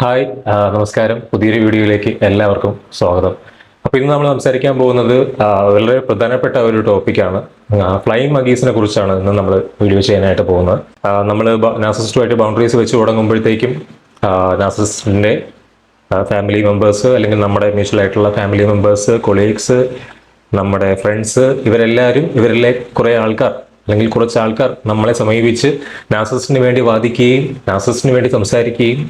Hi നമസ്കാരം. പുതിയൊരു വീഡിയോയിലേക്ക് എല്ലാവർക്കും സ്വാഗതം. അപ്പോൾ ഇന്ന് നമ്മൾ സംസാരിക്കാൻ പോകുന്നത് വളരെ പ്രധാനപ്പെട്ട ഒരു ടോപ്പിക്കാണ്. ഫ്ലൈയിങ് മഗീസിനെ കുറിച്ചാണ് ഇന്ന് നമ്മൾ വീഡിയോ ചെയ്യാനായിട്ട് പോകുന്നത്. നമ്മൾ നാർസിസിസ്റ്റുമായിട്ട് ബൗണ്ടറീസ് വെച്ച് തുടങ്ങുമ്പോഴത്തേക്കും നാർസിസിസ്റ്റിൻ്റെ ഫാമിലി മെമ്പേഴ്സ്, അല്ലെങ്കിൽ നമ്മുടെ മ്യൂച്വൽ ആയിട്ടുള്ള ഫാമിലി മെമ്പേഴ്സ്, കൊളീഗ്സ്, നമ്മുടെ ഫ്രണ്ട്സ്, ഇവരിലെ കുറേ ആൾക്കാർ അല്ലെങ്കിൽ കുറച്ച് ആൾക്കാർ നമ്മളെ സമീപിച്ച് നാർസിസിസ്റ്റിന് വേണ്ടി വാദിക്കുകയും നാർസിസിസ്റ്റിന് വേണ്ടി സംസാരിക്കുകയും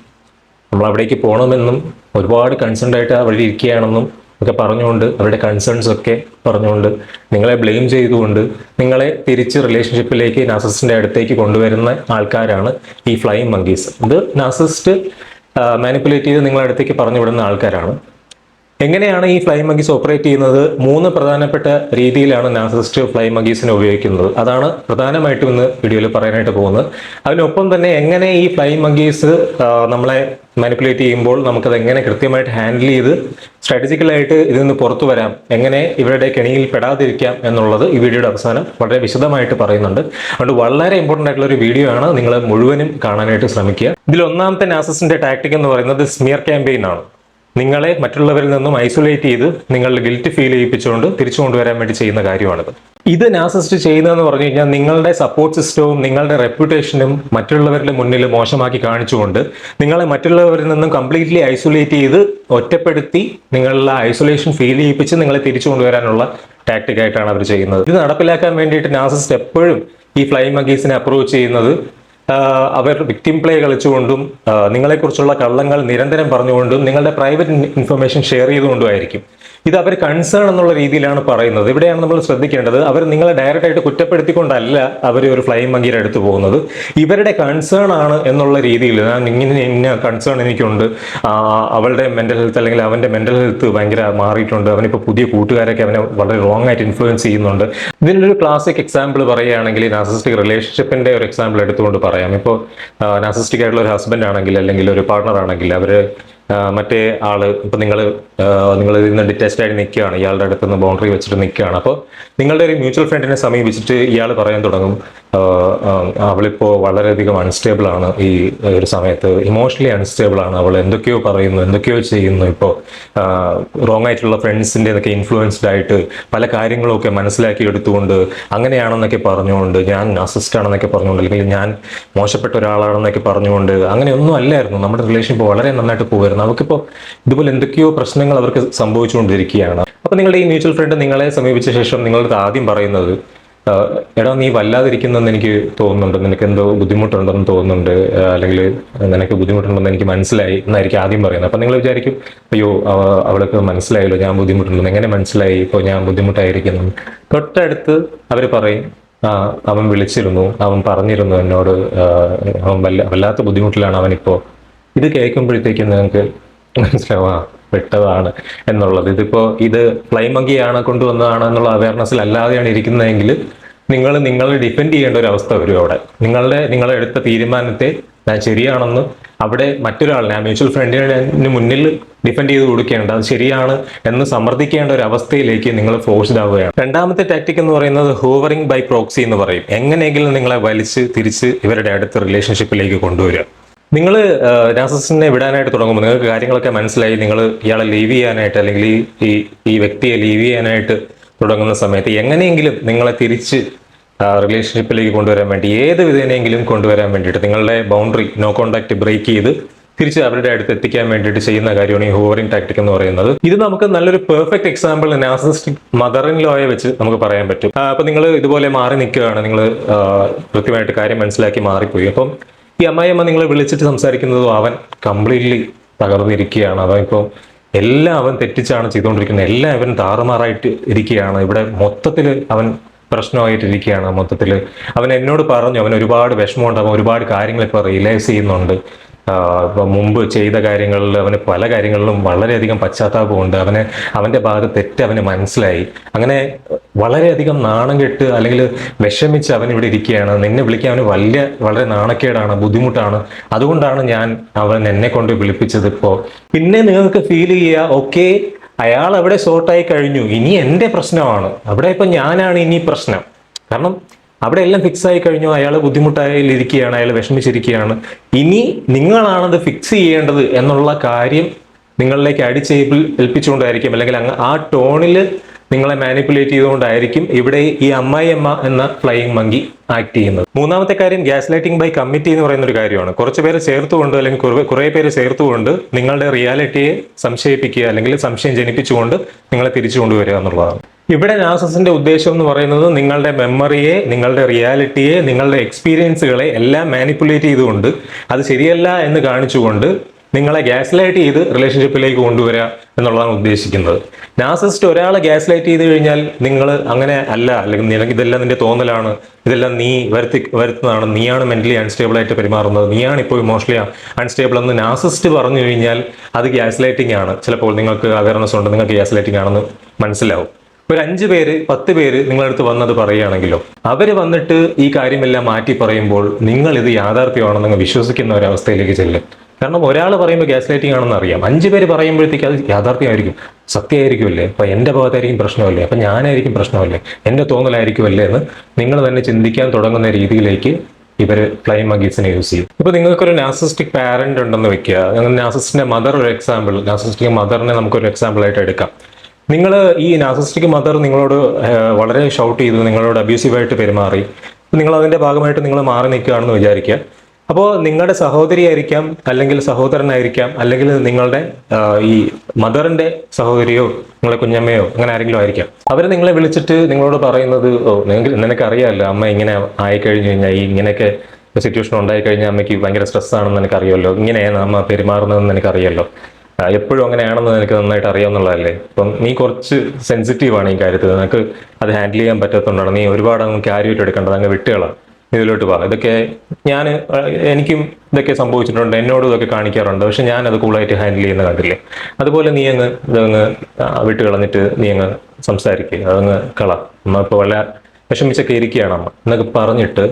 നമ്മൾ അവിടേക്ക് പോകണമെന്നും ഒരുപാട് കൺസേൺഡ് ആയിട്ട് അവിടെ ഇരിക്കുകയാണെന്നും ഒക്കെ പറഞ്ഞുകൊണ്ട്, അവരുടെ കൺസേൺസ് ഒക്കെ പറഞ്ഞുകൊണ്ട്, നിങ്ങളെ ബ്ലെയിം ചെയ്തുകൊണ്ട് നിങ്ങളെ തിരിച്ച് റിലേഷൻഷിപ്പിലേക്ക് നാർസിസിസ്റ്റിൻ്റെ അടുത്തേക്ക് കൊണ്ടുവരുന്ന ആൾക്കാരാണ് ഈ ഫ്ലൈയിങ് മങ്കീസ്. ഇത് നാർസിസിസ്റ്റ് മാനിപ്പുലേറ്റ് ചെയ്ത് നിങ്ങളുടെ അടുത്തേക്ക് പറഞ്ഞു വിടുന്ന ആൾക്കാരാണ്. എങ്ങനെയാണ് ഈ ഫ്ലൈയിങ് മങ്കീസ് ഓപ്പറേറ്റ് ചെയ്യുന്നത്? 3 പ്രധാനപ്പെട്ട രീതിയിലാണ് നാർസിസിസ്റ്റ് ഫ്ലൈയിങ് മങ്കീസിനെ ഉപയോഗിക്കുന്നത്. അതാണ് പ്രധാനമായിട്ടും ഇന്ന് വീഡിയോയിൽ പറയാനായിട്ട് പോകുന്നത്. അതിനൊപ്പം തന്നെ എങ്ങനെ ഈ ഫ്ലൈയിങ് മങ്കീസ് നമ്മളെ മാനിപ്പുലേറ്റ് ചെയ്യുമ്പോൾ നമുക്കത് എങ്ങനെ കൃത്യമായിട്ട് ഹാൻഡിൽ ചെയ്ത് സ്ട്രാറ്റജിക്കലായിട്ട് ഇതിൽ നിന്ന് പുറത്തു വരാം, എങ്ങനെ ഇവരുടെ കെണിയിൽ പെടാതിരിക്കാം എന്നുള്ളത് ഈ വീഡിയോയുടെ അവസാനം വളരെ വിശദമായിട്ട് പറയുന്നുണ്ട്. അതുകൊണ്ട് വളരെ ഇമ്പോർട്ടൻ്റ് ആയിട്ടുള്ള ഒരു വീഡിയോ ആണ്, നിങ്ങൾ മുഴുവനും കാണാനായിട്ട് ശ്രമിക്കുക. ഇതിൽ ഒന്നാമത്തെ നാർസിസിസ്റ്റിന്റെ ടാക്ടിക് എന്ന് പറയുന്നത് സ്മിയർ ക്യാമ്പയിൻ ആണ്. നിങ്ങളെ മറ്റുള്ളവരിൽ നിന്നും ഐസൊലേറ്റ് ചെയ്ത് നിങ്ങളുടെ ഗിൽറ്റ് ഫീൽ ചെയ്യിപ്പിച്ചുകൊണ്ട് തിരിച്ചു കൊണ്ടുവരാൻ വേണ്ടി ചെയ്യുന്ന കാര്യമാണിത്. ഇത് നാർസിസിസ്റ്റ് ചെയ്യുന്നതെന്ന് പറഞ്ഞു കഴിഞ്ഞാൽ നിങ്ങളുടെ സപ്പോർട്ട് സിസ്റ്റവും നിങ്ങളുടെ റെപ്യൂട്ടേഷനും മറ്റുള്ളവരുടെ മുന്നിൽ മോശമാക്കി കാണിച്ചുകൊണ്ട് നിങ്ങളെ മറ്റുള്ളവരിൽ നിന്നും കംപ്ലീറ്റ്ലി ഐസൊലേറ്റ് ചെയ്ത് ഒറ്റപ്പെടുത്തി നിങ്ങളുടെ ഐസൊലേഷൻ ഫീൽ ചെയ്യിപ്പിച്ച് നിങ്ങളെ തിരിച്ചു കൊണ്ടുവരാനുള്ള ടാക്ടിക് ആയിട്ടാണ് അവർ ചെയ്യുന്നത്. ഇത് നടപ്പിലാക്കാൻ വേണ്ടിയിട്ട് നാർസിസിസ്റ്റ് എപ്പോഴും ഈ ഫ്ലൈയിങ് മങ്കീസിനെ അപ്രോച്ച് ചെയ്യുന്നത് അവർ വിക്ടിം പ്ലേ കളിച്ചുകൊണ്ടും നിങ്ങളെക്കുറിച്ചുള്ള കള്ളങ്ങൾ നിരന്തരം പറഞ്ഞുകൊണ്ടും നിങ്ങളുടെ പ്രൈവറ്റ് ഇൻഫർമേഷൻ ഷെയർ ചെയ്തുകൊണ്ടുമായിരിക്കും. ഇത് അവർ കൺസേൺ എന്നുള്ള രീതിയിലാണ് പറയുന്നത്. ഇവിടെയാണ് നമ്മൾ ശ്രദ്ധിക്കേണ്ടത്. അവർ നിങ്ങളെ ഡയറക്റ്റ് ആയിട്ട് കുറ്റപ്പെടുത്തിക്കൊണ്ടല്ല അവർ ഒരു ഫ്ലൈയിങ് മങ്കിയുടെ അടുത്ത് പോകുന്നത്. ഇവരുടെ കൺസേൺ ആണ് എന്നുള്ള രീതിയിൽ, ഞാൻ ഇന്ന കൺസേൺ എനിക്കുണ്ട്, അവളുടെ മെന്റൽ ഹെൽത്ത് അല്ലെങ്കിൽ അവന്റെ മെന്റൽ ഹെൽത്ത് ഭയങ്കര മാറിയിട്ടുണ്ട്, അവനിപ്പോൾ പുതിയ കൂട്ടുകാരൊക്കെ അവനെ വളരെ റോങ് ആയിട്ട് ഇൻഫ്ലുവൻസ് ചെയ്യുന്നുണ്ട്. ഇതിനൊരു ക്ലാസിക് എക്സാമ്പിൾ പറയുകയാണെങ്കിൽ നാർസിസ്റ്റിക് റിലേഷൻഷിപ്പിന്റെ ഒരു എക്സാമ്പിൾ എടുത്തുകൊണ്ട് പറയാം. ഇപ്പോൾ നാർസിസ്റ്റിക് ആയിട്ടുള്ള ഒരു ഹസ്ബൻഡ് ആണെങ്കിൽ അല്ലെങ്കിൽ ഒരു പാർട്ണർ ആണെങ്കിൽ അവർ മറ്റേ ആള് ഇപ്പം നിങ്ങൾ ഇന്ന് ഡിറ്റാച്ച്ഡ് ആയിട്ട് നിൽക്കുകയാണ്, ഇയാളുടെ അടുത്ത് നിന്ന് ബൗണ്ടറി വെച്ചിട്ട് നിൽക്കുകയാണ്. അപ്പോൾ നിങ്ങളുടെ ഒരു മ്യൂച്വൽ ഫ്രണ്ടിനെ സമീപിച്ചിട്ട് ഇയാൾ പറയാൻ തുടങ്ങും, അവളിപ്പോൾ വളരെയധികം അൺസ്റ്റേബിൾ ആണ്, ഈ ഒരു സമയത്ത് ഇമോഷണലി അൺസ്റ്റേബിൾ ആണ്, അവൾ എന്തൊക്കെയോ പറയുന്നു, എന്തൊക്കെയോ ചെയ്യുന്നു, ഇപ്പോൾ റോങ് ആയിട്ടുള്ള ഫ്രണ്ട്സിൻ്റെ ഒക്കെ ഇൻഫ്ലുവൻസ്ഡ് ആയിട്ട് പല കാര്യങ്ങളൊക്കെ മനസ്സിലാക്കി എടുത്തുകൊണ്ട് അങ്ങനെയാണെന്നൊക്കെ പറഞ്ഞുകൊണ്ട്, ഞാൻ നാർസിസിസ്റ്റ് ആണെന്നൊക്കെ പറഞ്ഞുകൊണ്ട്, അല്ലെങ്കിൽ ഞാൻ മോശപ്പെട്ട ഒരാളാണെന്നൊക്കെ പറഞ്ഞുകൊണ്ട്, അങ്ങനെയൊന്നും അല്ലായിരുന്നു. നമ്മുടെ റിലേഷൻ ഇപ്പോൾ വളരെ നന്നായിട്ട് പോകുമായിരുന്നു. നമുക്കിപ്പോൾ ഇതുപോലെ എന്തൊക്കെയോ പ്രശ്നങ്ങൾ അവർക്ക് സംഭവിച്ചുകൊണ്ടിരിക്കുകയാണ്. അപ്പോൾ നിങ്ങളുടെ ഈ മ്യൂച്വൽ ഫ്രണ്ട് നിങ്ങളെ സമീപിച്ച ശേഷം നിങ്ങളുടെ ആദ്യം പറയുന്നത്, എടാ നീ വല്ലാതിരിക്കുന്നെന്ന് എനിക്ക് തോന്നുന്നുണ്ട്, നിനക്ക് എന്തോ ബുദ്ധിമുട്ടുണ്ടെന്ന് തോന്നുന്നുണ്ട്, അല്ലെങ്കിൽ നിനക്ക് ബുദ്ധിമുട്ടുണ്ടെന്ന് എനിക്ക് മനസ്സിലായി എന്നായിരിക്കും ആദ്യം പറയുന്നത്. അപ്പം നിങ്ങൾ വിചാരിക്കും, അയ്യോ അവൾക്ക് മനസ്സിലായല്ലോ ഞാൻ ബുദ്ധിമുട്ടുണ്ടെന്ന്, എങ്ങനെ മനസ്സിലായി ഇപ്പോൾ ഞാൻ ബുദ്ധിമുട്ടായിരിക്കുന്നു? തൊട്ടടുത്ത് അവർ പറയും, അവൻ വിളിച്ചിരുന്നു, അവൻ പറഞ്ഞിരുന്നു എന്നോട്, അവൻ വല്ലാത്ത ബുദ്ധിമുട്ടിലാണ് അവനിപ്പോൾ. ഇത് കേൾക്കുമ്പോഴത്തേക്കും നിങ്ങൾക്ക് മനസ്സിലാവാ പെട്ടതാണ് എന്നുള്ളത്. ഇത് ഫ്ലൈയിങ് മങ്കിയാണ് കൊണ്ടുവന്നതാണ് എന്നുള്ള അവയർനെസ്സിൽ അല്ലാതെയാണ് ഇരിക്കുന്നതെങ്കിൽ നിങ്ങളെ ഡിഫെൻഡ് ചെയ്യേണ്ട ഒരു അവസ്ഥ വരും അവിടെ. നിങ്ങളെ എടുത്ത തീരുമാനത്തെ ഞാൻ ശരിയാണെന്ന് അവിടെ മറ്റൊരാളിനെ, ആ മ്യൂച്വൽ ഫ്രണ്ടിന് മുന്നിൽ ഡിഫെൻഡ് ചെയ്ത് കൊടുക്കേണ്ട, അത് ശരിയാണ് എന്ന് സമ്മർദ്ദിക്കേണ്ട ഒരു അവസ്ഥയിലേക്ക് നിങ്ങൾ ഫോഴ്സ്ഡ് ആവുകയാണ്. രണ്ടാമത്തെ ടാക്ടിക് എന്ന് പറയുന്നത് ഹൂവറിംഗ് ബൈ പ്രോക്സി എന്ന് പറയും. എങ്ങനെയെങ്കിലും നിങ്ങളെ വലിച്ച് തിരിച്ച് ഇവരുടെ അടുത്ത റിലേഷൻഷിപ്പിലേക്ക് കൊണ്ടുവരിക. നിങ്ങൾ നാർസിസിസ്റ്റിനെ വിടാനായിട്ട് തുടങ്ങുമ്പോൾ നിങ്ങൾക്ക് കാര്യങ്ങളൊക്കെ മനസ്സിലായി, നിങ്ങൾ ഇയാളെ ലീവ് ചെയ്യാനായിട്ട് അല്ലെങ്കിൽ ഈ വ്യക്തിയെ ലീവ് ചെയ്യാനായിട്ട് തുടങ്ങുന്ന സമയത്ത് എങ്ങനെയെങ്കിലും നിങ്ങളെ തിരിച്ച് റിലേഷൻഷിപ്പിലേക്ക് കൊണ്ടുവരാൻ വേണ്ടി, ഏത് വിധേനയെങ്കിലും കൊണ്ടുവരാൻ വേണ്ടിയിട്ട് നിങ്ങളുടെ ബൗണ്ടറി, നോ കോണ്ടാക്ട് ബ്രേക്ക് ചെയ്ത് തിരിച്ച് അവരുടെ അടുത്ത് എത്തിക്കാൻ വേണ്ടിയിട്ട് ചെയ്യുന്ന കാര്യമാണ് ഈ ഹൂവറിംഗ് ടാക്ടിക് എന്ന് പറയുന്നത്. ഇത് നമുക്ക് നല്ലൊരു perfect example narcissistic mother in ലോയെ വെച്ച് നമുക്ക് പറയാൻ പറ്റും. അപ്പം നിങ്ങൾ ഇതുപോലെ മാറി നിൽക്കുകയാണ്, നിങ്ങൾ കൃത്യമായിട്ട് കാര്യം മനസ്സിലാക്കി മാറിപ്പോയി. അപ്പം ഈ അമ്മായിയമ്മ നിങ്ങളെ വിളിച്ചിട്ട് സംസാരിക്കുന്നതും അവൻ കംപ്ലീറ്റ്ലി തകർന്നിരിക്കുകയാണ്. അവൻ എല്ലാം അവൻ തെറ്റിച്ചാണ് ചെയ്തുകൊണ്ടിരിക്കുന്നത്, എല്ലാം അവൻ താറുമാറായിട്ട് ഇരിക്കുകയാണ്. ഇവിടെ മൊത്തത്തിൽ അവൻ പ്രശ്നമായിട്ടിരിക്കുകയാണ്. മൊത്തത്തിൽ അവൻ എന്നോട് പറഞ്ഞു, അവൻ ഒരുപാട് വിഷമമുണ്ട്, അവൻ ഒരുപാട് കാര്യങ്ങൾ ഇപ്പോൾ റിയലൈസ് ചെയ്യുന്നുണ്ട്. ഇപ്പം മുമ്പ് ചെയ്ത കാര്യങ്ങളിൽ അവന് പല കാര്യങ്ങളിലും വളരെയധികം പശ്ചാത്താപമുണ്ട്. അവൻ്റെ ഭാഗത്ത് തെറ്റ് അവന് മനസ്സിലായി. അങ്ങനെ വളരെയധികം നാണം കെട്ട് അല്ലെങ്കിൽ വിഷമിച്ച് അവൻ ഇവിടെ ഇരിക്കുകയാണ്. നിന്നെ വിളിക്കാൻ അവന് വളരെ നാണക്കേടാണ്, ബുദ്ധിമുട്ടാണ്. അതുകൊണ്ടാണ് അവൻ എന്നെ കൊണ്ട് വിളിപ്പിച്ചത്. ഇപ്പോൾ പിന്നെ നിങ്ങൾക്ക് ഫീൽ ചെയ്യുക, ഓക്കെ അയാൾ അവിടെ സോർട്ടായി കഴിഞ്ഞു, ഇനി എൻ്റെ പ്രശ്നമാണ് അവിടെ, ഇപ്പം ഞാനാണ് ഇനി പ്രശ്നം. കാരണം അവിടെ എല്ലാം ഫിക്സ് ആയി കഴിഞ്ഞു, അയാൾ ബുദ്ധിമുട്ടായിരിക്കുകയാണ്, അയാൾ വിഷമിച്ചിരിക്കുകയാണ്. ഇനി നിങ്ങളാണത് ഫിക്സ് ചെയ്യേണ്ടത് എന്നുള്ള കാര്യം നിങ്ങളിലേക്ക് ഏൽപ്പിച്ചുകൊണ്ടായിരിക്കും, അല്ലെങ്കിൽ ആ ടോണിൽ നിങ്ങളെ മാനിപ്പുലേറ്റ് ചെയ്തുകൊണ്ടായിരിക്കും ഇവിടെ ഈ അമ്മായിയമ്മ എന്ന ഫ്ലൈയിങ് മങ്കി ആക്ട് ചെയ്യുന്നത്. മൂന്നാമത്തെ കാര്യം ഗ്യാസ് ലൈറ്റിംഗ് ബൈ കമ്മിറ്റി എന്ന് പറയുന്ന ഒരു കാര്യമാണ്. കുറച്ച് പേര് ചേർത്തുകൊണ്ട് അല്ലെങ്കിൽ കുറെ പേര് ചേർത്തുകൊണ്ട് നിങ്ങളുടെ റിയാലിറ്റിയെ സംശയിപ്പിക്കുക അല്ലെങ്കിൽ സംശയം ജനിപ്പിച്ചുകൊണ്ട് നിങ്ങളെ തിരിച്ചു കൊണ്ടുവരിക എന്നുള്ളതാണ്. ഇവിടെ നാർസിസിന്റെ ഉദ്ദേശം എന്ന് പറയുന്നത് നിങ്ങളുടെ മെമ്മറിയെ, നിങ്ങളുടെ റിയാലിറ്റിയെ, നിങ്ങളുടെ എക്സ്പീരിയൻസുകളെ എല്ലാം മാനിപ്പുലേറ്റ് ചെയ്തുകൊണ്ട് അത് ശരിയല്ല എന്ന് കാണിച്ചുകൊണ്ട് നിങ്ങളെ ഗ്യാസ് ലൈറ്റ് ചെയ്ത് റിലേഷൻഷിപ്പിലേക്ക് കൊണ്ടുവരിക എന്നുള്ളതാണ് ഉദ്ദേശിക്കുന്നത്. നാർസിസിസ്റ്റ് ഒരാളെ ഗ്യാസ് ലൈറ്റ് ചെയ്ത് കഴിഞ്ഞാൽ നിങ്ങൾ അങ്ങനെ അല്ല, അല്ലെങ്കിൽ ഇതെല്ലാം നിന്റെ തോന്നലാണ്, ഇതെല്ലാം നീ വരുത്തുന്നതാണ്, നീയാണ് മെന്റലി അൺസ്റ്റേബിൾ ആയിട്ട് പെരുമാറുന്നത്, നീയാണ് ഇപ്പോൾ ഇമോഷണലി അൺസ്റ്റേബിൾ എന്ന് നാർസിസിസ്റ്റ് പറഞ്ഞു കഴിഞ്ഞാൽ അത് ഗ്യാസ് ലൈറ്റിംഗ് ആണ്. ചിലപ്പോൾ നിങ്ങൾക്ക് അവയർനെസ് ഉണ്ട്, നിങ്ങൾക്ക് ഗ്യാസ് ലൈറ്റിംഗ് ആണെന്ന് മനസ്സിലാവും. ഒരു 5 പേര് 10 പേര് നിങ്ങളടുത്ത് വന്നത് പറയുകയാണെങ്കിലോ, അവര് വന്നിട്ട് ഈ കാര്യമെല്ലാം മാറ്റി പറയുമ്പോൾ നിങ്ങൾ ഇത് യാഥാർത്ഥ്യമാണെന്ന് വിശ്വസിക്കുന്ന ഒരവസ്ഥയിലേക്ക് ചെല്ലും. കാരണം ഒരാൾ പറയുമ്പോൾ ഗ്യാസ് ലൈറ്റിംഗ് ആണെന്ന് അറിയാം, 5 പേര് പറയുമ്പോഴത്തേക്ക് അത് യാഥാർത്ഥ്യമായിരിക്കും, സത്യമായിരിക്കുമല്ലേ, അപ്പൊ എന്റെ ഭാഗത്തായിരിക്കും പ്രശ്നമല്ലേ, അപ്പൊ ഞാനായിരിക്കും പ്രശ്നമല്ലേ, എന്റെ തോന്നലായിരിക്കുമല്ലേ എന്ന് നിങ്ങൾ തന്നെ ചിന്തിക്കാൻ തുടങ്ങുന്ന രീതിയിലേക്ക് ഇവര് ഫ്ലൈയിങ് മങ്കീസിനെ യൂസ് ചെയ്യും. ഇപ്പൊ നിങ്ങൾക്കൊരു നാർസിസ്റ്റിക് പാരന്റ് ഉണ്ടെന്ന് വെക്കുക, നാർസിസ്റ്റിന്റെ മദർ ഒരു എക്സാമ്പിൾ, നാർസിസ്റ്റിക് മദറിനെ നമുക്കൊരു എക്സാമ്പിൾ ആയിട്ട് എടുക്കാം. നിങ്ങൾ ഈ നാർസിസ്റ്റിക് മദർ നിങ്ങളോട് വളരെ ഷൗട്ട് ചെയ്തു, നിങ്ങളോട് അബ്യൂസീവായിട്ട് പെരുമാറി, നിങ്ങൾ അതിന്റെ ഭാഗമായിട്ട് നിങ്ങൾ മാറി നിൽക്കുകയാണെന്ന് വിചാരിക്കുക. അപ്പോൾ നിങ്ങളുടെ സഹോദരിയായിരിക്കാം, അല്ലെങ്കിൽ സഹോദരനായിരിക്കാം, അല്ലെങ്കിൽ നിങ്ങളുടെ ഈ മദറിന്റെ സഹോദരിയോ നിങ്ങളെ കുഞ്ഞമ്മയോ അങ്ങനെ ആരെങ്കിലും ആയിരിക്കാം. അവർ നിങ്ങളെ വിളിച്ചിട്ട് നിങ്ങളോട് പറയുന്നത്, നിനക്കറിയാമല്ലോ അമ്മ ഇങ്ങനെ ആയിക്കഴിഞ്ഞു കഴിഞ്ഞാൽ, ഈ ഇങ്ങനെയൊക്കെ സിറ്റുവേഷൻ ഉണ്ടായിക്കഴിഞ്ഞാൽ അമ്മയ്ക്ക് ഭയങ്കര സ്ട്രെസ് ആണെന്ന് എനിക്കറിയാമല്ലോ, ഇങ്ങനെയാണ് അമ്മ പെരുമാറുന്നതെന്ന് എനിക്കറിയാമല്ലോ, എപ്പോഴും അങ്ങനെയാണെന്ന് എനിക്ക് നന്നായിട്ട് അറിയാവുന്നതല്ലേ, അപ്പം നീ കുറച്ച് സെൻസിറ്റീവാണ് ഈ കാര്യത്തിൽ, നിനക്ക് അത് ഹാൻഡിൽ ചെയ്യാൻ പറ്റാത്തതുകൊണ്ടാണ്, നീ ഒരുപാട് അങ്ങ് കാര്യമായിട്ട് എടുക്കേണ്ടത്, അങ്ങ് വിട്ടുകളാണ്, ഇതിലോട്ട് പോകാം. ഇതൊക്കെ എനിക്കും ഇതൊക്കെ സംഭവിച്ചിട്ടുണ്ട്, എന്നോടും ഇതൊക്കെ കാണിക്കാറുണ്ട്, പക്ഷെ ഞാൻ അത് കൂളായിട്ട് ഹാൻഡിൽ ചെയ്യുന്ന കണ്ടില്ലേ, അതുപോലെ നീ ഇതങ്ങ് വിട്ട് കളഞ്ഞിട്ട് നീ അങ്ങ് സംസാരിക്കുക, അതങ്ങ് അമ്മ ഇപ്പോൾ വളരെ വിഷമിച്ചൊക്കെ ഇരിക്കുകയാണ് അമ്മ എന്നൊക്കെ പറഞ്ഞിട്ട്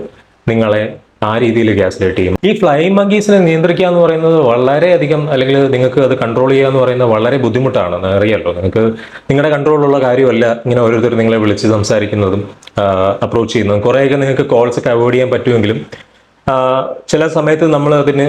നിങ്ങളെ ആ രീതിയിൽ ഗ്യാസ് ലൈറ്റ് ചെയ്യും. ഈ ഫ്ലൈയിങ് മങ്കീസിനെ നിയന്ത്രിക്കുക എന്ന് പറയുന്നത് വളരെയധികം, അല്ലെങ്കിൽ നിങ്ങൾക്ക് അത് കൺട്രോൾ ചെയ്യുക എന്ന് പറയുന്നത് വളരെ ബുദ്ധിമുട്ടാണ്, അറിയാമല്ലോ. നിങ്ങൾക്ക് നിങ്ങളുടെ കൺട്രോളിലുള്ള കാര്യമല്ല ഇങ്ങനെ ഓരോരുത്തർ നിങ്ങളെ വിളിച്ച് സംസാരിക്കുന്നതും അപ്രോച്ച് ചെയ്യുന്നതും. കുറേയൊക്കെ നിങ്ങൾക്ക് കോൾസ് ഒക്കെ അവോയ്ഡ് ചെയ്യാൻ പറ്റുമെങ്കിലും ചില സമയത്ത് നമ്മൾ അതിന്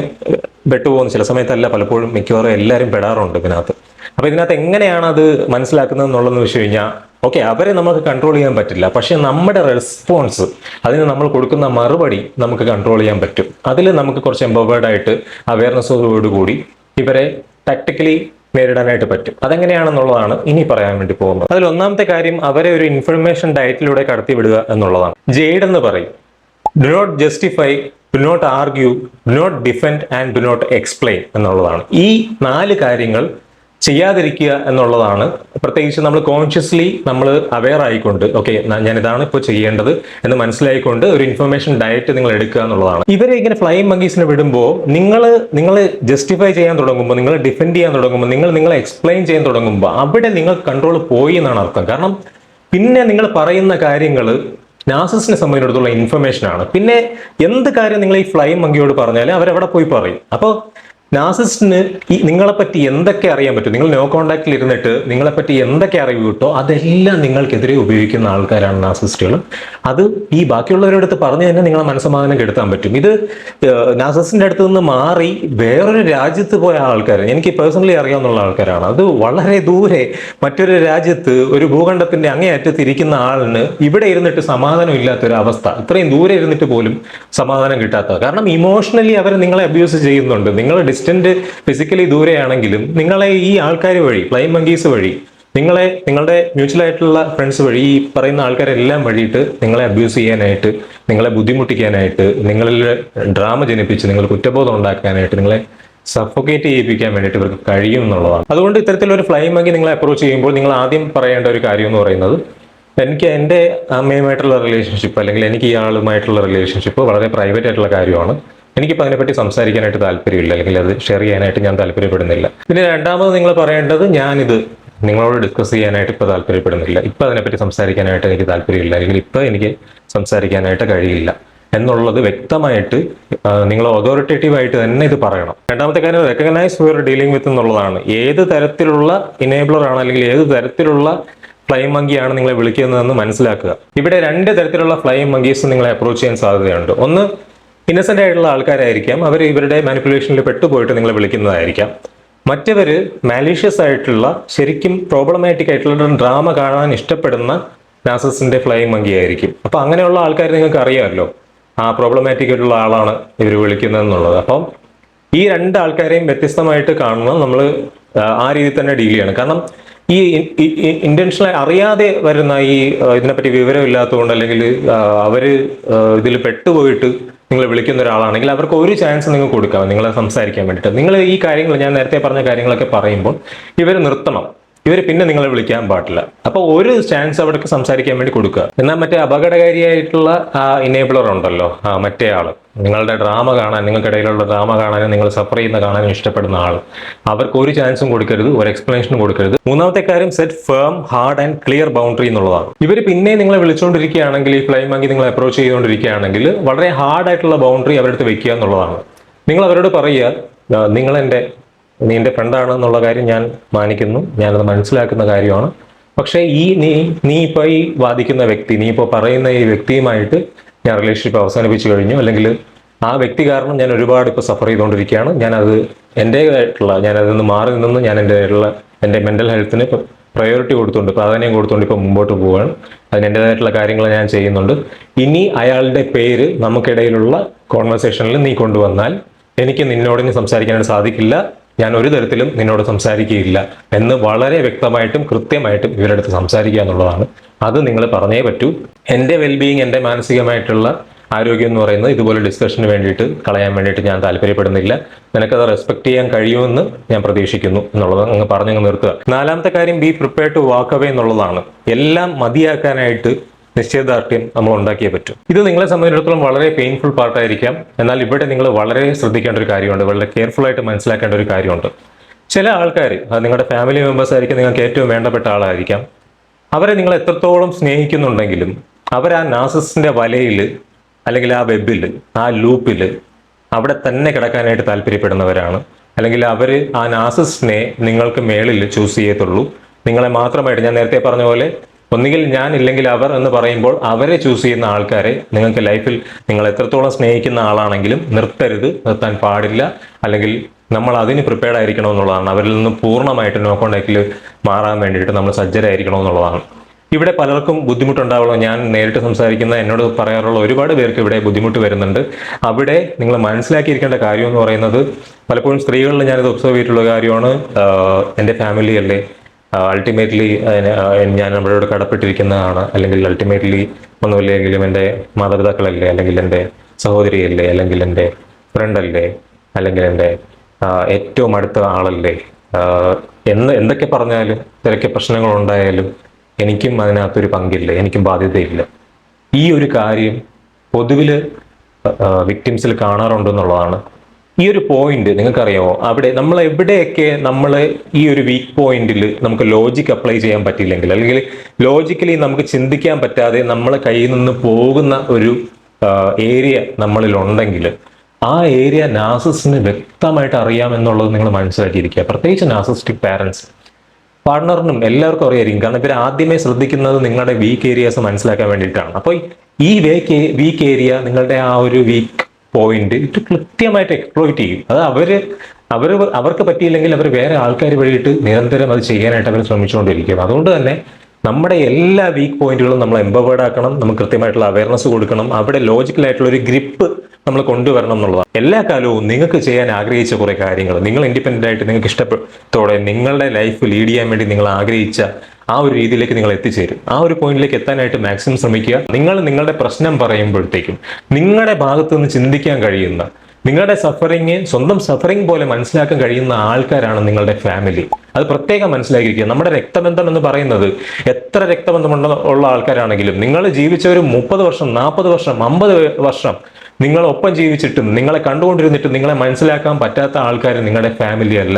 പെട്ടുപോകുന്നു, ചില സമയത്തല്ല, പലപ്പോഴും മിക്കവാറും എല്ലാവരും പെടാറുണ്ട് ഇതിനകത്ത്. അപ്പൊ ഇതിനകത്ത് എങ്ങനെയാണ് അത് മനസ്സിലാക്കുന്നത് എന്നുള്ളതെന്ന് വെച്ച് കഴിഞ്ഞാൽ, ഓക്കെ, അവരെ നമുക്ക് കൺട്രോൾ ചെയ്യാൻ പറ്റില്ല, പക്ഷെ നമ്മുടെ റെസ്പോൺസ്, അതിന് നമ്മൾ കൊടുക്കുന്ന മറുപടി നമുക്ക് കൺട്രോൾ ചെയ്യാൻ പറ്റും. അതിൽ നമുക്ക് കുറച്ച് എംപവേർഡ് ആയിട്ട് അവയർനെസ്സോടുകൂടി ഇവരെ ടാക്ടിക്കലി നേരിടാനായിട്ട് പറ്റും. അതെങ്ങനെയാണെന്നുള്ളതാണ് ഇനി പറയാൻ വേണ്ടി പോകുന്നത്. അതിൽ ഒന്നാമത്തെ കാര്യം, അവരെ ഒരു ഇൻഫർമേഷൻ ഡയറ്റിലൂടെ കടത്തിവിടുക എന്നുള്ളതാണ്. ജെയ്ഡ് എന്ന് പറയും, do not justify, do not argue, do not defend and do not explain എന്നുള്ളതാണ്. ഈ 4 കാര്യങ്ങൾ ചെയ്യാതിരിക്കുക എന്നുള്ളതാണ്. പ്രത്യേകിച്ച് നമ്മൾ കോൺഷ്യസ്ലി നമ്മൾ അവെയർ ആയിക്കൊണ്ട്, ഓക്കെ, ഞാൻ ഇതാണ് ഇപ്പോൾ ചെയ്യേണ്ടത് എന്ന് മനസ്സിലായിക്കൊണ്ട് ഒരു ഇൻഫർമേഷൻ ഡയറ്റ് നിങ്ങൾ എടുക്കുക എന്നുള്ളതാണ്. ഇവരെ ഇങ്ങനെ ഫ്ലൈയിങ് മങ്കീസിനെ വിടുമ്പോൾ നിങ്ങൾ ജസ്റ്റിഫൈ ചെയ്യാൻ തുടങ്ങുമ്പോൾ, നിങ്ങൾ ഡിഫെൻഡ് ചെയ്യാൻ തുടങ്ങുമ്പോൾ, നിങ്ങളെ എക്സ്പ്ലെയിൻ ചെയ്യാൻ തുടങ്ങുമ്പോൾ അവിടെ നിങ്ങൾ കൺട്രോൾ പോയി എന്നാണ് അർത്ഥം. കാരണം പിന്നെ നിങ്ങൾ പറയുന്ന കാര്യങ്ങൾ നാർസിസിനെ സംബന്ധിച്ചിടത്തോളം ഇൻഫർമേഷൻ ആണ്. പിന്നെ എന്ത് കാര്യം നിങ്ങൾ ഈ ഫ്ലൈയിങ് മങ്കിയോട് പറഞ്ഞാലും അവരെവിടെ പോയി പറയും. അപ്പോൾ നാർസിസ്റ്റിന് നിങ്ങളെപ്പറ്റി എന്തൊക്കെ അറിയാൻ പറ്റും, നിങ്ങൾ നോ കോണ്ടാക്റ്റിൽ ഇരുന്നിട്ട് നിങ്ങളെപ്പറ്റി എന്തൊക്കെ അറിവ് കിട്ടോ അതെല്ലാം നിങ്ങൾക്കെതിരെ ഉപയോഗിക്കുന്ന ആൾക്കാരാണ് നാർസിസ്റ്റുകൾ. അത് ഈ ബാക്കിയുള്ളവരുടെ അടുത്ത് പറഞ്ഞു തന്നെ നിങ്ങളെ മനസ്സമാധാനം കെടുത്താൻ പറ്റും. ഇത് നാർസിസ്റ്റിന്റെ അടുത്ത് നിന്ന് മാറി വേറൊരു രാജ്യത്ത് പോയ ആൾക്കാർ, എനിക്ക് പേഴ്സണലി അറിയാവുന്ന ആൾക്കാരാണ്. അത് വളരെ ദൂരെ മറ്റൊരു രാജ്യത്ത് ഒരു ഭൂഖണ്ഡത്തിന്റെ അങ്ങേയറ്റത്ത് ഇരിക്കുന്ന ആളിന് ഇവിടെ ഇരുന്നിട്ട് സമാധാനം ഇല്ലാത്തൊരു അവസ്ഥ, ഇത്രയും ദൂരെ ഇരുന്നിട്ട് പോലും സമാധാനം കിട്ടാത്ത, കാരണം ഇമോഷണലി അവർ നിങ്ങളെ അബ്യൂസ് ചെയ്യുന്നുണ്ട്. നിങ്ങൾ ഡിസ്റ്റന്റ് ഫിസിക്കലി ദൂരെയാണെങ്കിലും നിങ്ങളെ ഈ ആൾക്കാർ വഴി, ഫ്ലൈയിങ് മങ്കീസ് വഴി, നിങ്ങളുടെ മ്യൂച്വൽ ആയിട്ടുള്ള ഫ്രണ്ട്സ് വഴി, ഈ പറയുന്ന ആൾക്കാരെല്ലാം വഴിയിട്ട് നിങ്ങളെ അബ്യൂസ് ചെയ്യാനായിട്ട്, നിങ്ങളെ ബുദ്ധിമുട്ടിക്കാനായിട്ട്, നിങ്ങളിൽ ഡ്രാമ ജനിപ്പിച്ച് നിങ്ങൾ കുറ്റബോധം ഉണ്ടാക്കാനായിട്ട്, നിങ്ങളെ സഫോക്കേറ്റ് ചെയ്യിപ്പിക്കാൻ വേണ്ടിയിട്ട് ഇവർക്ക് കഴിയും എന്നുള്ളതാണ്. അതുകൊണ്ട് ഇത്തരത്തിലൊരു ഫ്ലൈയിങ് മങ്കി നിങ്ങളെ അപ്രോച്ച് ചെയ്യുമ്പോൾ നിങ്ങൾ ആദ്യം പറയേണ്ട ഒരു കാര്യം എന്ന് പറയുന്നത്, എനിക്ക് എൻ്റെ അമ്മയുമായിട്ടുള്ള റിലേഷൻഷിപ്പ്, അല്ലെങ്കിൽ എനിക്ക് ഈ ആളുമായിട്ടുള്ള റിലേഷൻഷിപ്പ് വളരെ പ്രൈവറ്റ് ആയിട്ടുള്ള കാര്യമാണ്, എനിക്കിപ്പോൾ അതിനെപ്പറ്റി സംസാരിക്കാനായിട്ട് താല്പര്യമില്ല, അല്ലെങ്കിൽ അത് ഷെയർ ചെയ്യാനായിട്ട് ഞാൻ താല്പര്യപ്പെടുന്നില്ല. പിന്നെ രണ്ടാമത് നിങ്ങൾ പറയേണ്ടത്, ഞാനിത് നിങ്ങളോട് ഡിസ്കസ് ചെയ്യാനായിട്ട് ഇപ്പോൾ താല്പര്യപ്പെടുന്നില്ല, ഇപ്പം അതിനെപ്പറ്റി സംസാരിക്കാനായിട്ട് എനിക്ക് താല്പര്യമില്ല, അല്ലെങ്കിൽ ഇപ്പം എനിക്ക് സംസാരിക്കാനായിട്ട് കഴിയില്ല എന്നുള്ളത് വ്യക്തമായിട്ട് നിങ്ങൾ അതോറിറ്റേറ്റീവ് ആയിട്ട് തന്നെ ഇത് പറയണം. രണ്ടാമത്തെ കാര്യം, റെക്കഗ്നൈസ് യുവർ ഡീലിംഗ് വിത്ത് എന്നുള്ളതാണ്. ഏത് തരത്തിലുള്ള ഇനേബിളർ ആണ്, അല്ലെങ്കിൽ ഏത് തരത്തിലുള്ള ഫ്ലൈയിങ് മങ്കിയാണ് നിങ്ങളെ വിളിക്കുന്നതെന്ന് മനസ്സിലാക്കുക. ഇവിടെ രണ്ട് തരത്തിലുള്ള ഫ്ലൈയിങ് മങ്കീസ് നിങ്ങളെ അപ്രോച്ച് ചെയ്യാൻ സാധ്യതയുണ്ട്. ഒന്ന്, ഇന്നസെന്റ് ആയിട്ടുള്ള ആൾക്കാരായിരിക്കാം, അവർ ഇവരുടെ മാനിപ്പുലേഷനിൽ പെട്ടുപോയിട്ട് നിങ്ങളെ വിളിക്കുന്നതായിരിക്കാം. മറ്റവര് മാലീഷ്യസ് ആയിട്ടുള്ള, ശരിക്കും പ്രോബ്ലമാറ്റിക് ആയിട്ടുള്ള ഡ്രാമ കാണാൻ ഇഷ്ടപ്പെടുന്ന നാർസിസിന്റെ ഫ്ലൈയിങ് മങ്കി ആയിരിക്കും. അപ്പൊ അങ്ങനെയുള്ള ആൾക്കാർ നിങ്ങൾക്ക് അറിയാമല്ലോ, ആ പ്രോബ്ലമാറ്റിക് ആയിട്ടുള്ള ആളാണ് ഇവർ വിളിക്കുന്നതെന്നുള്ളത്. അപ്പം ഈ രണ്ട് ആൾക്കാരെയും വ്യത്യസ്തമായിട്ട് കാണണം, നമ്മൾ ആ രീതിയിൽ തന്നെ ഡീൽ ചെയ്യണം. കാരണം ഈ ഇന്റൻഷണൽ അറിയാതെ വരുന്ന ഈ ഇതിനെപ്പറ്റി വിവരം ഇല്ലാത്തതുകൊണ്ട്, അല്ലെങ്കിൽ അവര് ഇതിൽ പെട്ടുപോയിട്ട് നിങ്ങൾ വിളിക്കുന്ന ഒരാളാണെങ്കിൽ അവർക്ക് ഒരു ചാൻസ് നിങ്ങൾ കൊടുക്കാം നിങ്ങളെ സംസാരിക്കാൻ വേണ്ടിയിട്ട്. നിങ്ങൾ ഈ കാര്യങ്ങൾ, ഞാൻ നേരത്തെ പറഞ്ഞ കാര്യങ്ങളൊക്കെ പറയുമ്പോൾ ഇവർ നിർത്തണം, ഇവർ പിന്നെ നിങ്ങളെ വിളിക്കാൻ പാടില്ല. അപ്പോൾ ഒരു ചാൻസ് അവിടേക്ക് സംസാരിക്കാൻ വേണ്ടി കൊടുക്കുക. എന്നാൽ മറ്റേ അപകടകാരിയായിട്ടുള്ള ആ ഇനേബിളർ ഉണ്ടല്ലോ, മറ്റേ ആള്, നിങ്ങളുടെ ഡ്രാമ കാണാൻ, നിങ്ങൾക്കിടയിലുള്ള ഡ്രാമ കാണാനും നിങ്ങൾ സഫർ ചെയ്യുന്ന കാണാനും ഇഷ്ടപ്പെടുന്ന ആൾ, അവർക്ക് ഒരു ചാൻസും കൊടുക്കരുത്, ഒരു എക്സ്പ്ലനേഷനും കൊടുക്കരുത്. മൂന്നാമത്തെ കാര്യം, set firm, hard and clear boundary എന്നുള്ളതാണ്. ഇവർ പിന്നെ നിങ്ങളെ വിളിച്ചുകൊണ്ടിരിക്കുകയാണെങ്കിൽ, ഈ ഫ്ലൈയിങ് മങ്കി നിങ്ങളെ അപ്രോച്ച് ചെയ്തുകൊണ്ടിരിക്കുകയാണെങ്കിൽ വളരെ ഹാർഡ് ആയിട്ടുള്ള ബൗണ്ടറി അവരുടെ അടുത്ത് വെക്കുക എന്നുള്ളതാണ്. നിങ്ങൾ അവരോട് പറയുക, നീ എൻ്റെ ഫ്രണ്ടാണ് എന്നുള്ള കാര്യം ഞാൻ മാനിക്കുന്നു, ഞാനത് മനസ്സിലാക്കുന്ന കാര്യമാണ്. പക്ഷേ നീ ഇപ്പോൾ ഈ വാദിക്കുന്ന വ്യക്തി, നീ ഇപ്പോൾ പറയുന്ന ഈ വ്യക്തിയുമായിട്ട് ഞാൻ റിലേഷൻഷിപ്പ് അവസാനിപ്പിച്ചു കഴിഞ്ഞു, അല്ലെങ്കിൽ ആ വ്യക്തി കാരണം ഞാൻ ഒരുപാട് ഇപ്പോൾ സഫർ ചെയ്തുകൊണ്ടിരിക്കുകയാണ്. ഞാനതിൽ മാറി നിന്ന് ഞാൻ എൻ്റെ മെൻ്റൽ ഹെൽത്തിന് പ്രയോറിറ്റി കൊടുത്തുകൊണ്ട്, പ്രാധാന്യം കൊടുത്തുകൊണ്ട് ഇപ്പോൾ മുമ്പോട്ട് പോവുകയാണ്. അതിന് എൻ്റെതായിട്ടുള്ള കാര്യങ്ങൾ ഞാൻ ചെയ്യുന്നുണ്ട്. ഇനി അയാളുടെ പേര് നമുക്കിടയിലുള്ള കോൺവെർസേഷനിൽ നീ കൊണ്ടുവന്നാൽ എനിക്ക് നിന്നോട് സംസാരിക്കാനായിട്ട് സാധിക്കില്ല, ഞാൻ ഒരു തരത്തിലും നിന്നോട് സംസാരിക്കുകയില്ല എന്ന് വളരെ വ്യക്തമായിട്ടും കൃത്യമായിട്ടും ഇവരുടെ അടുത്ത് സംസാരിക്കുക എന്നുള്ളതാണ്. അത് നിങ്ങൾ പറഞ്ഞേ പറ്റൂ. എൻ്റെ വെൽബീയിങ്, എൻ്റെ മാനസികമായിട്ടുള്ള ആരോഗ്യം എന്ന് പറയുന്നത് ഇതുപോലെ ഡിസ്കഷന് വേണ്ടിയിട്ട് കളയാൻ വേണ്ടിയിട്ട് ഞാൻ താല്പര്യപ്പെടുന്നില്ല. നിനക്കത് റെസ്പെക്ട് ചെയ്യാൻ കഴിയുമെന്ന് ഞാൻ പ്രതീക്ഷിക്കുന്നു എന്നുള്ളത് അങ്ങ് പറഞ്ഞങ്ങ് നിർത്തുക. നാലാമത്തെ കാര്യം, be prepared to walk away എന്നുള്ളതാണ്. എല്ലാം മതിയാക്കാനായിട്ട് നിശ്ചയദാർഢ്യം നമ്മൾ ഉണ്ടാക്കിയേ പറ്റും. ഇത് നിങ്ങളെ സംബന്ധിച്ചിടത്തോളം വളരെ പെയിൻഫുൾ പാർട്ടായിരിക്കാം. എന്നാൽ ഇവിടെ നിങ്ങൾ വളരെ ശ്രദ്ധിക്കേണ്ട ഒരു കാര്യമുണ്ട്, വളരെ കെയർഫുൾ ആയിട്ട് മനസ്സിലാക്കേണ്ട ഒരു കാര്യമുണ്ട്. ചില ആൾക്കാർ, അത് നിങ്ങളുടെ ഫാമിലി മെമ്പേഴ്സ് ആയിരിക്കും, നിങ്ങൾക്ക് ഏറ്റവും വേണ്ടപ്പെട്ട ആളായിരിക്കാം, അവരെ നിങ്ങൾ എത്രത്തോളം സ്നേഹിക്കുന്നുണ്ടെങ്കിലും അവർ ആ നാർസിസിന്റെ വലയിൽ, അല്ലെങ്കിൽ ആ വെബിൽ, ആ ലൂപ്പിൽ അവിടെ തന്നെ കിടക്കാനായിട്ട് താല്പര്യപ്പെടുന്നവരാണ്. അല്ലെങ്കിൽ അവർ ആ നാർസിസിനെ നിങ്ങൾക്ക് മേളിൽ ചൂസ് ചെയ്യത്തുള്ളൂ, നിങ്ങളെ മാത്രമായിട്ട്. ഞാൻ നേരത്തെ പറഞ്ഞ പോലെ, ഒന്നുകിൽ ഞാൻ ഇല്ലെങ്കിൽ അവർ എന്ന് പറയുമ്പോൾ അവരെ ചൂസ് ചെയ്യുന്ന ആൾക്കാരെ നിങ്ങൾക്ക് ലൈഫിൽ, നിങ്ങൾ എത്രത്തോളം സ്നേഹിക്കുന്ന ആളാണെങ്കിലും നിർത്താൻ പാടില്ല. അല്ലെങ്കിൽ നമ്മൾ അതിന് പ്രിപ്പയർഡ് ആയിരിക്കണം എന്നുള്ളതാണ്. അവരിൽ നിന്ന് പൂർണ്ണമായിട്ട് നോ കോണ്ടാക്റ്റിൽ മാറാൻ വേണ്ടിയിട്ട് നമ്മൾ സജ്ജരായിരിക്കണം എന്നുള്ളതാണ്. ഇവിടെ പലർക്കും ബുദ്ധിമുട്ടുണ്ടാവുള്ളൂ. ഞാൻ നേരിട്ട് സംസാരിക്കുന്ന, എന്നോട് പറയാറുള്ള ഒരുപാട് പേർക്ക് ഇവിടെ ബുദ്ധിമുട്ട് വരുന്നുണ്ട്. അവിടെ നിങ്ങൾ മനസ്സിലാക്കിയിരിക്കേണ്ട കാര്യം എന്ന് പറയുന്നത്, പലപ്പോഴും സ്ത്രീകളിൽ ഞാനിത് ഒബ്സർവ് ചെയ്തിട്ടുള്ള കാര്യമാണ്. എൻ്റെ ഫാമിലി അല്ലേ, അൾട്ടിമേറ്റ്ലി ഞാൻ നമ്മളോട് കടപ്പെട്ടിരിക്കുന്നതാണ്, അല്ലെങ്കിൽ അൾട്ടിമേറ്റ്ലി ഒന്നുമില്ലെങ്കിലും എൻ്റെ മാതാപിതാക്കളല്ലേ, അല്ലെങ്കിൽ എൻ്റെ സഹോദരിയല്ലേ, അല്ലെങ്കിൽ എൻ്റെ ഫ്രണ്ടല്ലേ, അല്ലെങ്കിൽ എൻ്റെ ഏറ്റവും അടുത്ത ആളല്ലേ എന്തൊക്കെ പറഞ്ഞാലും, തിരക്കെ പ്രശ്നങ്ങളുണ്ടായാലും എനിക്കും അതിനകത്തൊരു പങ്കില്ല, എനിക്കും ബാധ്യതയില്ല. ഈ ഒരു കാര്യം പൊതുവിൽ വിക്ടിംസിൽ കാണാറുണ്ടെന്നുള്ളതാണ്. ഈ ഒരു പോയിന്റ് നിങ്ങൾക്കറിയാമോ, അവിടെ നമ്മൾ എവിടെയൊക്കെ നമ്മൾ ഈ ഒരു വീക്ക് പോയിന്റിൽ നമുക്ക് ലോജിക് അപ്ലൈ ചെയ്യാൻ പറ്റിയില്ലെങ്കിൽ, അല്ലെങ്കിൽ ലോജിക്കലി നമുക്ക് ചിന്തിക്കാൻ പറ്റാതെ നമ്മളെ കയ്യിൽ നിന്ന് പോകുന്ന ഒരു ഏരിയ നമ്മളിൽ ഉണ്ടെങ്കിൽ, ആ ഏരിയ നാർസിസിന് വ്യക്തമായിട്ട് അറിയാമെന്നുള്ളത് നിങ്ങൾ മനസ്സിലാക്കിയിരിക്കുക. പ്രത്യേകിച്ച് നാർസിസ്റ്റിക് പാരൻസ്, പാർട്ണറിനും എല്ലാവർക്കും അറിയായിരിക്കും. കാരണം ഇവർ ആദ്യമേ ശ്രദ്ധിക്കുന്നത് നിങ്ങളുടെ വീക്ക് ഏരിയാസ് മനസ്സിലാക്കാൻ വേണ്ടിയിട്ടാണ്. അപ്പോൾ ഈ വീക്ക് ഏരിയ, നിങ്ങളുടെ ആ ഒരു വീക്ക് പോയിന്റ് ഇത് കൃത്യമായിട്ട് എക്സ്പ്ലോയിറ്റ് ചെയ്യും. അത് അവർക്ക് പറ്റിയില്ലെങ്കിൽ അവർ വേറെ ആൾക്കാർ വഴിയിട്ട് നിരന്തരം അത് ചെയ്യാനായിട്ട് അവർ ശ്രമിച്ചുകൊണ്ടിരിക്കും. അതുകൊണ്ട് തന്നെ നമ്മുടെ എല്ലാ വീക്ക് പോയിന്റുകളും നമ്മൾ എംപവേർഡ് ആക്കണം, നമുക്ക് കൃത്യമായിട്ടുള്ള അവയർനെസ് കൊടുക്കണം, അവിടെ ലോജിക്കലായിട്ടുള്ള ഒരു ഗ്രിപ്പ് നമ്മൾ കൊണ്ടുവരണം എന്നുള്ളതാണ്. എല്ലാ കാലവും നിങ്ങൾക്ക് ചെയ്യാൻ ആഗ്രഹിച്ച കുറെ കാര്യങ്ങൾ, നിങ്ങൾ ഇൻഡിപെൻഡന്റ് ആയിട്ട് നിങ്ങൾക്ക് ഇഷ്ടത്തോടെ നിങ്ങളുടെ ലൈഫ് ലീഡ് ചെയ്യാൻ വേണ്ടി നിങ്ങൾ ആഗ്രഹിച്ച ആ ഒരു രീതിയിലേക്ക് നിങ്ങൾ എത്തിച്ചേരും. ആ ഒരു പോയിന്റിലേക്ക് എത്താനായിട്ട് മാക്സിമം ശ്രമിക്കുക. നിങ്ങളുടെ പ്രശ്നം പറയുമ്പോഴത്തേക്കും നിങ്ങളുടെ ഭാഗത്തു നിന്ന് ചിന്തിക്കാൻ കഴിയുന്ന, നിങ്ങളുടെ സഫറിങ് സ്വന്തം സഫറിങ് പോലെ മനസ്സിലാക്കാൻ കഴിയുന്ന ആൾക്കാരാണ് നിങ്ങളുടെ ഫാമിലി. അത് പ്രത്യേകം മനസ്സിലാക്കിയിരിക്കുക. നമ്മുടെ രക്തബന്ധം എന്ന് പറയുന്നത് എത്ര രക്തബന്ധമുള്ള ആൾക്കാരാണെങ്കിലും, നിങ്ങൾ ജീവിച്ച ഒരു 30 വർഷം, 40 വർഷം, 50 വർഷം നിങ്ങളൊപ്പം ജീവിച്ചിട്ടും നിങ്ങളെ കണ്ടുകൊണ്ടിരുന്നിട്ടും നിങ്ങളെ മനസ്സിലാക്കാൻ പറ്റാത്ത ആൾക്കാർ നിങ്ങളുടെ ഫാമിലി അല്ല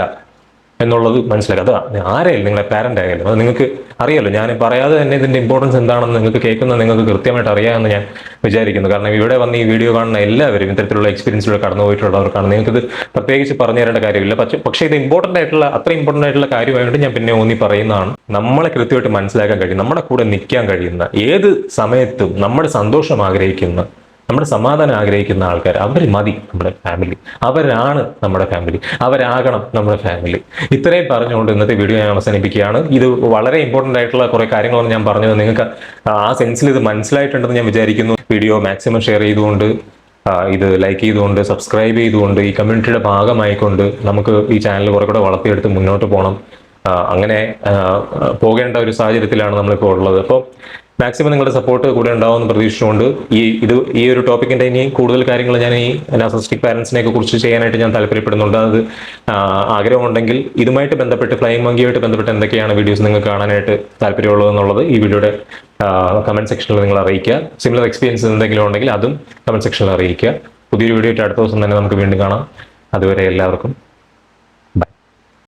എന്നുള്ളത് മനസ്സിലാക്കുക. അത് ആരായാലും നിങ്ങളുടെ പാരന്റ് ആയാലും അത് നിങ്ങൾക്ക് അറിയാലോ. ഞാൻ പറയാതെ തന്നെ ഇതിന്റെ ഇമ്പോർട്ടൻസ് എന്താണെന്ന് നിങ്ങൾക്ക് കേൾക്കുന്ന നിങ്ങൾക്ക് കൃത്യമായിട്ട് അറിയാമെന്ന് ഞാൻ വിചാരിക്കുന്നു. കാരണം ഇവിടെ വന്ന് ഈ വീഡിയോ കാണുന്ന എല്ലാവരും ഇത്തരത്തിലുള്ള എക്സ്പീരിയൻസിലൂടെ കടന്നു പോയിട്ടുള്ളവർക്കാണ്. നിങ്ങൾക്കിത് പ്രത്യേകിച്ച് പറഞ്ഞു തരേണ്ട കാര്യമില്ല. പക്ഷേ ഇത് ഇമ്പോർട്ടന്റ് ആയിട്ടുള്ള അത്ര ഇമ്പോർട്ടന്റ് ആയിട്ടുള്ള കാര്യമായതുകൊണ്ട് ഞാൻ പിന്നെ ഊന്നി പറയുന്നതാണ്. നമ്മളെ കൃത്യമായിട്ട് മനസ്സിലാക്കാൻ കഴിയും, നമ്മുടെ കൂടെ നിൽക്കാൻ കഴിയുന്ന, ഏത് സമയത്തും നമ്മുടെ സന്തോഷം ആഗ്രഹിക്കുന്ന, നമ്മുടെ സമാധാനം ആഗ്രഹിക്കുന്ന ആൾക്കാർ, അവർ മതി നമ്മുടെ ഫാമിലി. അവരാണ് നമ്മുടെ ഫാമിലി, അവരാകണം നമ്മുടെ ഫാമിലി. ഇത്രയും പറഞ്ഞുകൊണ്ട് ഇന്നത്തെ വീഡിയോ ഞാൻ അവസാനിപ്പിക്കുകയാണ്. ഇത് വളരെ ഇമ്പോർട്ടൻ്റ് ആയിട്ടുള്ള കുറേ കാര്യങ്ങളൊന്നും ഞാൻ പറഞ്ഞത് നിങ്ങൾക്ക് ആ സെൻസിൽ ഇത് മനസ്സിലായിട്ടുണ്ടെന്ന് ഞാൻ വിചാരിക്കുന്നു. വീഡിയോ മാക്സിമം ഷെയർ ചെയ്തുകൊണ്ട്, ഇത് ലൈക്ക് ചെയ്തുകൊണ്ട്, സബ്സ്ക്രൈബ് ചെയ്തുകൊണ്ട്, ഈ കമ്മ്യൂണിറ്റിയുടെ ഭാഗമായിക്കൊണ്ട് നമുക്ക് ഈ ചാനൽ കുറെ കൂടെ വളർത്തിയെടുത്ത് മുന്നോട്ട് പോകണം. അങ്ങനെ പോകേണ്ട ഒരു സാഹചര്യത്തിലാണ് നമ്മളിപ്പോൾ ഉള്ളത്. അപ്പോൾ മാക്സിമം നിങ്ങളുടെ സപ്പോർട്ട് കൂടെ ഉണ്ടാവുമെന്ന് പ്രതീക്ഷിച്ചുകൊണ്ട് ഈ ഒരു ടോപ്പിക്കിന്റെ ഇനി കൂടുതൽ കാര്യങ്ങൾ ഞാൻ ഈ നാർസിസിസ്റ്റിക് പാരന്റ്സിനെ കുറിച്ച് ചെയ്യാനായിട്ട് ഞാൻ താല്പര്യപ്പെടുന്നുണ്ട്. അത് ആഗ്രഹമുണ്ടെങ്കിൽ ഇതുമായിട്ട് ബന്ധപ്പെട്ട്, ഫ്ലൈയിങ് മങ്കിയുമായിട്ട് ബന്ധപ്പെട്ട് എന്തൊക്കെയാണ് വീഡിയോസ് നിങ്ങൾക്ക് കാണാനായിട്ട് താല്പര്യമുള്ളതെന്നുള്ളത് ഈ വീഡിയോയുടെ കമന്റ് സെക്ഷനിൽ നിങ്ങൾ അറിയിക്കുക. സിമിലർ എക്സ്പീരിയൻസ് എന്തെങ്കിലും ഉണ്ടെങ്കിൽ അതും കമന്റ് സെക്ഷനിൽ അറിയിക്കുക. പുതിയൊരു വീഡിയോ ആയിട്ട് അടുത്ത ദിവസം തന്നെ നമുക്ക് വീണ്ടും കാണാം. അതുവരെ എല്ലാവർക്കും